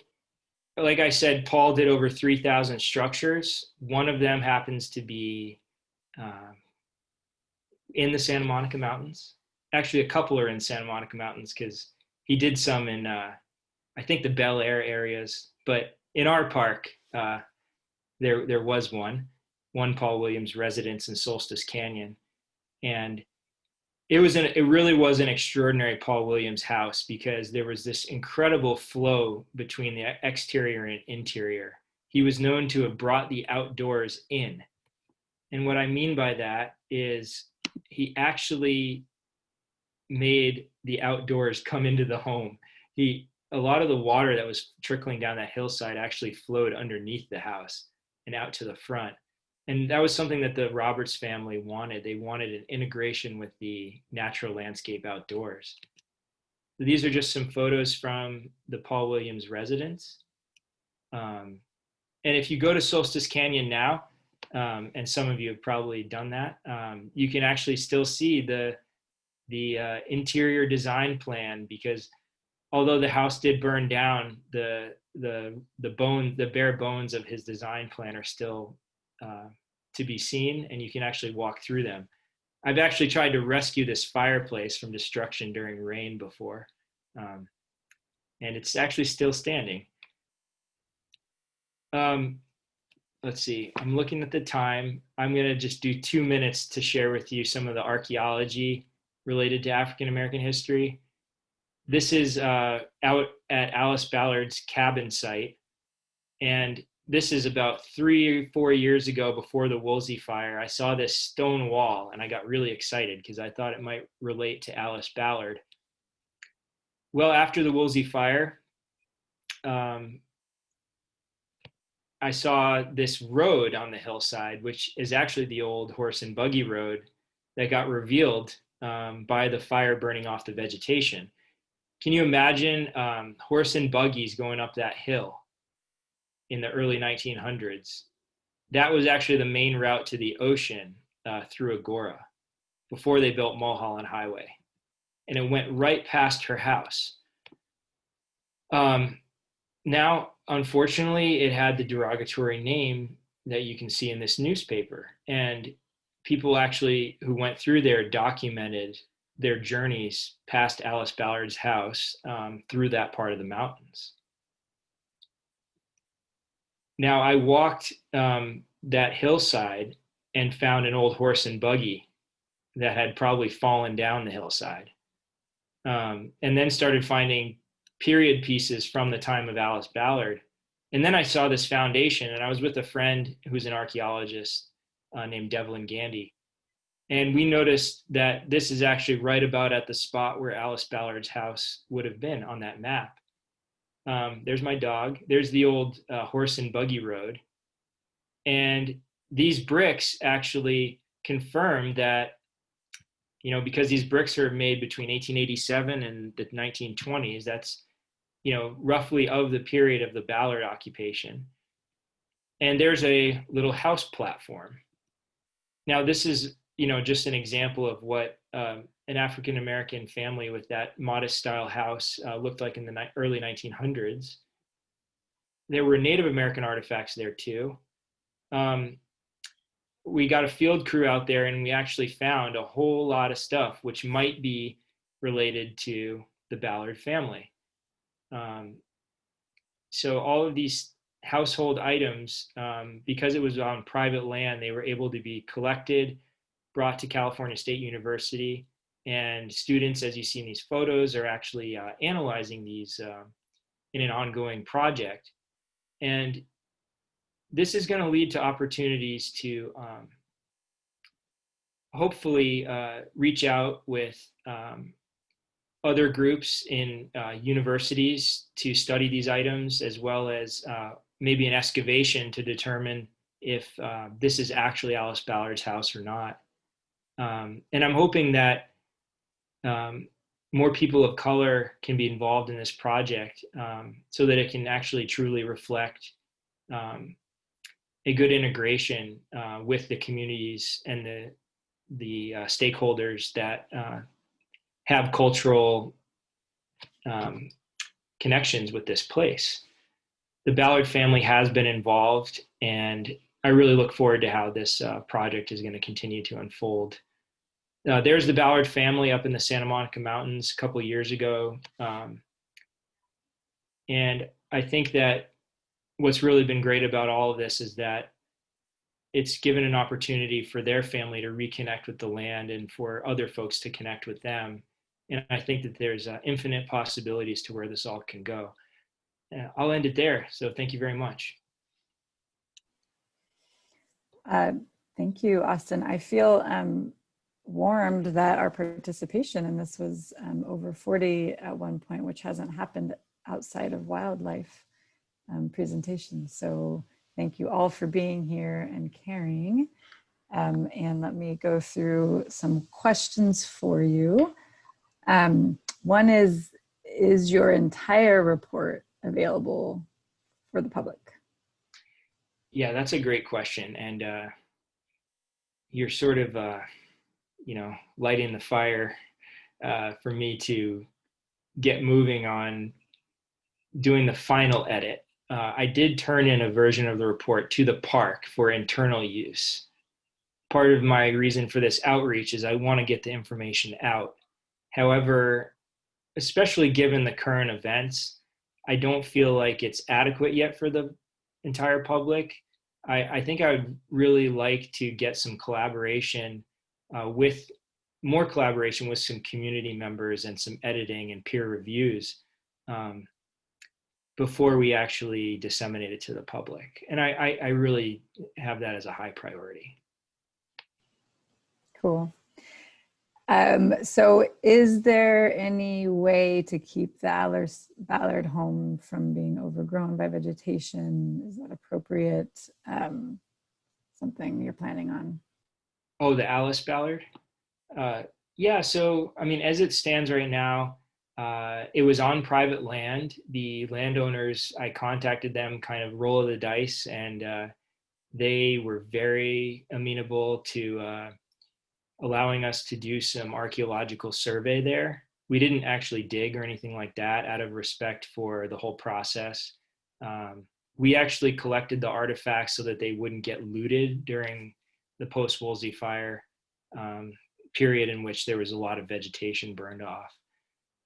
[SPEAKER 2] like I said, Paul did over 3,000 structures. One of them happens to be in the Santa Monica Mountains. Actually, a couple are in Santa Monica Mountains, because he did some in, I think, the Bel Air areas. But in our park, there was one Paul Williams residence in Solstice Canyon. And it really was an extraordinary Paul Williams house, because there was this incredible flow between the exterior and interior. He was known to have brought the outdoors in. And what I mean by that is he actually made the outdoors come into the home. A lot of the water that was trickling down that hillside actually flowed underneath the house and out to the front. And that was something that the Roberts family wanted. They wanted an integration with the natural landscape outdoors. These are just some photos from the Paul Williams residence. And if you go to Solstice Canyon now, and some of you have probably done that. You can actually still see the interior design plan, because although the house did burn down, the bare bones of his design plan are still to be seen, and you can actually walk through them. I've actually tried to rescue this fireplace from destruction during rain before, and it's actually still standing. Let's see, I'm looking at the time. I'm going to just do 2 minutes to share with you some of the archaeology related to African American history. This is out at Alice Ballard's cabin site, and this is about 3 or 4 years ago, before the Woolsey fire. I saw this stone wall and I got really excited because I thought it might relate to Alice Ballard. Well, after the Woolsey fire, I saw this road on the hillside, which is actually the old horse and buggy road that got revealed by the fire burning off the vegetation. Can you imagine horse and buggies going up that hill in the early 1900s? That was actually the main route to the ocean through Agora before they built Mulholland Highway. And it went right past her house. Now, unfortunately, it had the derogatory name that you can see in this newspaper. And people actually who went through there documented their journeys past Alice Ballard's house through that part of the mountains. Now, I walked that hillside and found an old horse and buggy that had probably fallen down the hillside, and then started finding period pieces from the time of Alice Ballard. And then I saw this foundation, and I was with a friend who's an archaeologist named Devlin Gandy. And we noticed that this is actually right about at the spot where Alice Ballard's house would have been on that map. There's my dog. There's the old horse and buggy road. And these bricks actually confirm that, because these bricks are made between 1887 and the 1920s, that's, roughly of the period of the Ballard occupation. And there's a little house platform. Now, this is, just an example of what an African-American family with that modest style house looked like in the early 1900s. There were Native American artifacts there too. We got a field crew out there, and we actually found a whole lot of stuff which might be related to the Ballard family. So all of these household items, because it was on private land, they were able to be collected, brought to California State University, and students, as you see in these photos, are actually analyzing these in an ongoing project. And this is going to lead to opportunities to hopefully reach out with other groups in universities to study these items, as well as maybe an excavation to determine if this is actually Alice Ballard's house or not. And I'm hoping that more people of color can be involved in this project so that it can actually truly reflect a good integration with the communities and the stakeholders that have cultural connections with this place. The Ballard family has been involved, and I really look forward to how this project is going to continue to unfold. There's the Ballard family up in the Santa Monica Mountains a couple of years ago. And I think that what's really been great about all of this is that it's given an opportunity for their family to reconnect with the land and for other folks to connect with them. And I think that there's infinite possibilities to where this all can go. I'll end it there. So thank you very much.
[SPEAKER 3] Thank you, Austin. I feel warmed that our participation in this was over 40 at one point, which hasn't happened outside of wildlife presentations. So thank you all for being here and caring. And let me go through some questions for you. One is your entire report available for the public?
[SPEAKER 2] Yeah, that's a great question. And you're sort of, lighting the fire for me to get moving on doing the final edit. I did turn in a version of the report to the park for internal use. Part of my reason for this outreach is I want to get the information out. However, especially given the current events, I don't feel like it's adequate yet for the entire public. I think I would really like to get some collaboration with more collaboration with some community members and some editing and peer reviews before we actually disseminate it to the public. And I really have that as a high priority.
[SPEAKER 3] Cool. So is there any way to keep the Ballard home from being overgrown by vegetation? Is that appropriate? Something you're planning on?
[SPEAKER 2] Oh, the Alice Ballard? Yeah, so, I mean, as it stands right now, it was on private land. The landowners, I contacted them, kind of roll of the dice, and they were very amenable to allowing us to do some archaeological survey there. We didn't actually dig or anything like that out of respect for the whole process. We actually collected the artifacts so that they wouldn't get looted during the post-Woolsey fire period in which there was a lot of vegetation burned off.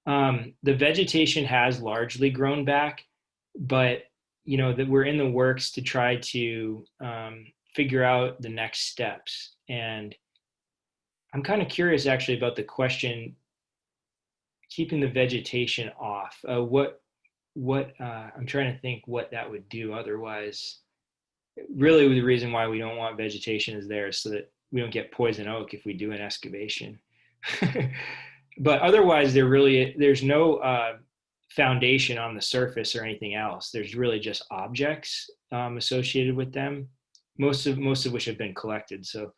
[SPEAKER 2] The vegetation has largely grown back, but that we're in the works to try to figure out the next steps. And I'm kind of curious actually about the question, keeping the vegetation off. What I'm trying to think what that would do otherwise. Really, the reason why we don't want vegetation is there so that we don't get poison oak if we do an excavation. But otherwise, there's no foundation on the surface or anything else. There's really just objects associated with them, most of which have been collected. So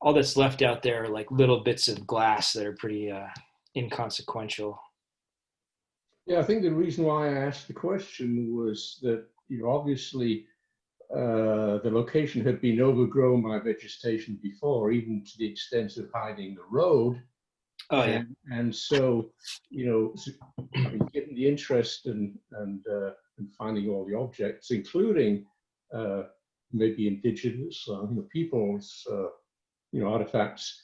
[SPEAKER 2] all that's left out there are like little bits of glass that are pretty inconsequential.
[SPEAKER 4] Yeah, I think the reason why I asked the question was that, obviously the location had been overgrown by vegetation before, even to the extent of hiding the road.
[SPEAKER 2] Oh, yeah.
[SPEAKER 4] And so, I mean, given the interest and finding all the objects, including maybe indigenous people's artifacts,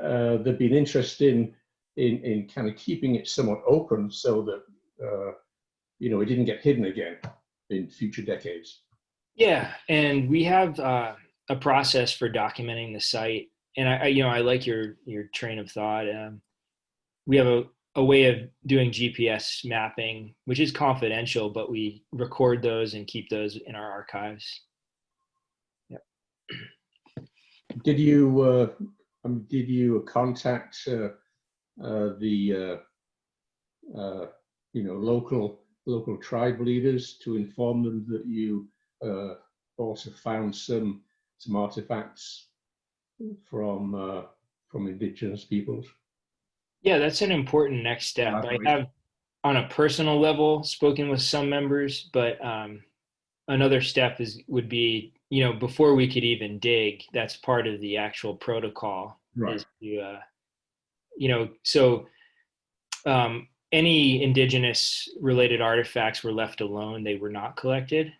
[SPEAKER 4] they've been interested in kind of keeping it somewhat open so that it didn't get hidden again in future decades. Yeah,
[SPEAKER 2] and we have a process for documenting the site, and I like your train of thought. We have a way of doing GPS mapping, which is confidential, but we record those and keep those in our archives. Yep.
[SPEAKER 4] Did you contact the local tribe leaders to inform them that you also found some artifacts from indigenous peoples?
[SPEAKER 2] Yeah, that's an important next step. I have, on a personal level, spoken with some members, but another step would be, before we could even dig, that's part of the actual protocol. Right. Is to, so any indigenous related artifacts were left alone. They were not collected.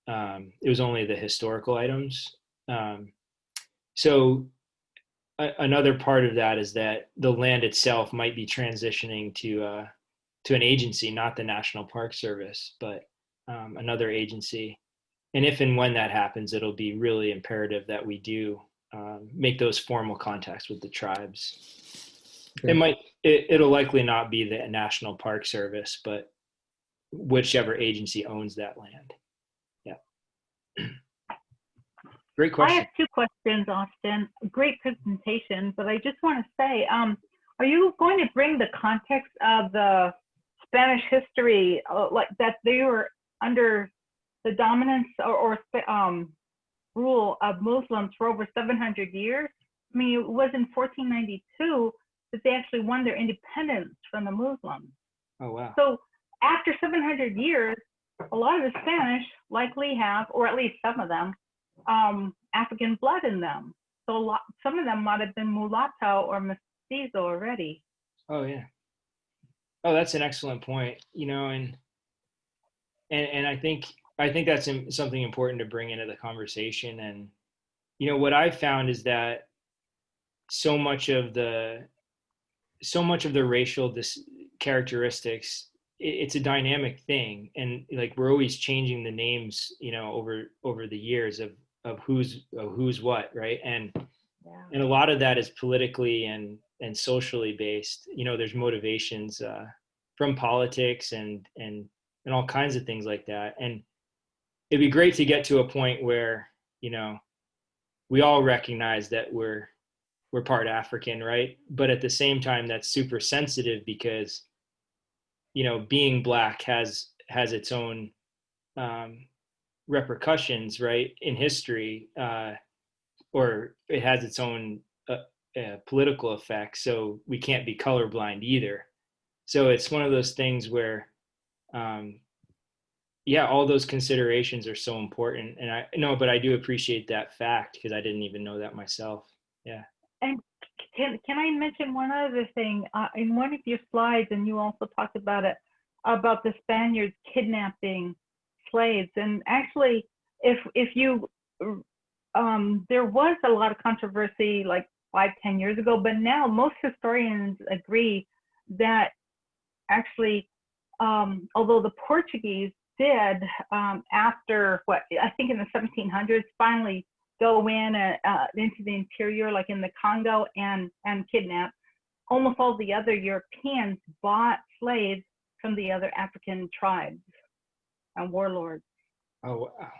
[SPEAKER 2] It was only the historical items. So another part of that is that the land itself might be transitioning to an agency, not the National Park Service, but another agency. And if and when that happens, it'll be really imperative that we do make those formal contacts with the tribes. Okay. It'll likely not be the National Park Service, but whichever agency owns that land. Yeah. Great question.
[SPEAKER 5] I have two questions, Austin. Great presentation, but I just want to say, are you going to bring the context of the Spanish history, like that they were under the dominance or rule of Muslims for over 700 years? I mean, it was in 1492 that they actually won their independence from the Muslims.
[SPEAKER 2] Oh, wow.
[SPEAKER 5] So after 700 years, a lot of the Spanish likely have, or at least some of them, African blood in them. So some of them might have been mulatto or mestizo already.
[SPEAKER 2] Oh yeah. Oh, that's an excellent point. And I think that's something important to bring into the conversation. And what I've found is that so much of the racial characteristics, it's a dynamic thing, and like we're always changing the names, over the years of who's what, right? And a lot of that is politically and socially based. There's motivations from politics and all kinds of things like that. And it'd be great to get to a point where we all recognize that we're part African, right? But at the same time, that's super sensitive because being Black has its own repercussions, right, in history, or it has its own political effects. So we can't be colorblind either. So it's one of those things where all those considerations are so important. And but I do appreciate that fact because I didn't even know that myself. Yeah.
[SPEAKER 5] And can I mention one other thing? In one of your slides, and you also talked about it, about the Spaniards kidnapping slaves. And actually, if you, there was a lot of controversy like 5-10 years ago, but now most historians agree that actually, although the Portuguese did, after I think in the 1700s, finally go in into the interior, like in the Congo, and kidnap, almost all the other Europeans bought slaves from the other African tribes and warlords.
[SPEAKER 2] Oh, wow.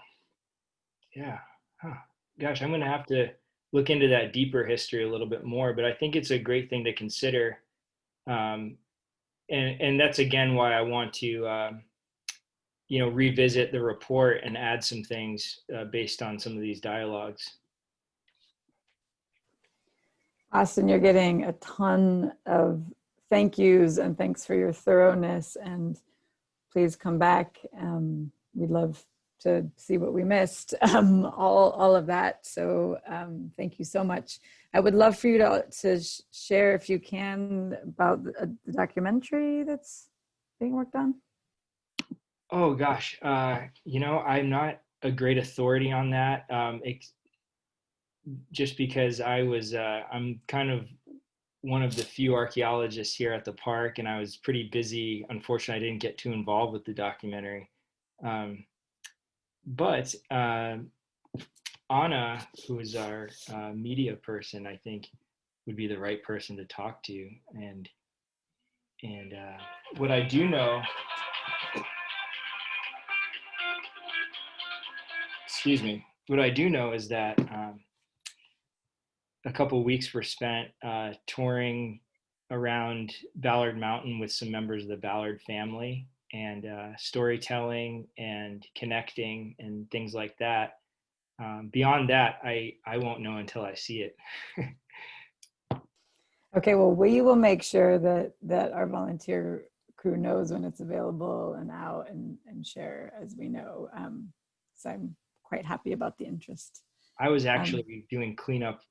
[SPEAKER 2] Yeah. Huh. Gosh, I'm going to have to look into that deeper history a little bit more, but I think it's a great thing to consider. And that's again why I want to revisit the report and add some things based on some of these dialogues.
[SPEAKER 3] Austin, you're getting a ton of thank yous and thanks for your thoroughness, and please come back. We'd love to see what we missed, all of that. So thank you so much. I would love for you to share, if you can, about the documentary that's being worked on.
[SPEAKER 2] Oh gosh, I'm not a great authority on that, just because I'm kind of one of the few archaeologists here at the park, and I was pretty busy. Unfortunately, I didn't get too involved with the documentary. But Anna, who is our media person, I think would be the right person to talk to. And what I do know, what I do know is that a couple of weeks were spent touring around Ballard Mountain with some members of the Ballard family, and storytelling and connecting and things like that. Beyond that, I won't know until I see it.
[SPEAKER 3] Okay, well, we will make sure that our volunteer crew knows when it's available and out, and share as we know. So I'm quite happy about the interest.
[SPEAKER 2] I was actually doing cleanup,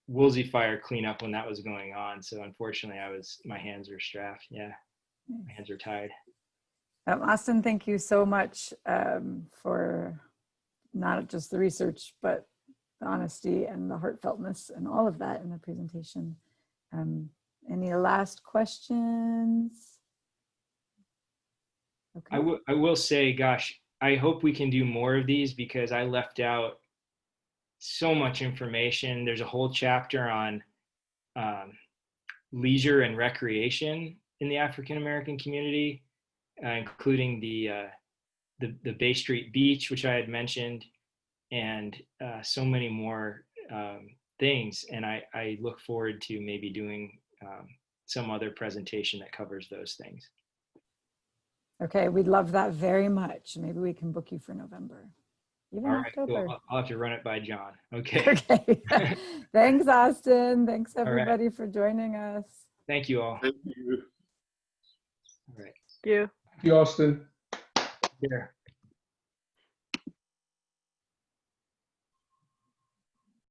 [SPEAKER 2] Woolsey Fire cleanup when that was going on. So unfortunately, my hands were strapped. Yeah, my hands were tied.
[SPEAKER 3] Austin, thank you so much for not just the research, but the honesty and the heartfeltness and all of that in the presentation. Any last questions? Okay.
[SPEAKER 2] I will say, gosh, I hope we can do more of these because I left out so much information. There's a whole chapter on leisure and recreation in the African American community, including the Bay Street Beach, which I had mentioned, and so many more things. And I look forward to maybe doing some other presentation that covers those things.
[SPEAKER 3] Okay, we'd love that very much. Maybe we can book you for November, even
[SPEAKER 2] All right,
[SPEAKER 3] October.
[SPEAKER 2] cool. I'll have to run it by John. Okay.
[SPEAKER 3] Okay. Thanks, Austin. Thanks, everybody,
[SPEAKER 2] right.
[SPEAKER 3] for joining us.
[SPEAKER 2] Thank you all.
[SPEAKER 4] Thank you.
[SPEAKER 2] All right.
[SPEAKER 5] Thank you.
[SPEAKER 4] Thank you, Austin.
[SPEAKER 2] Here.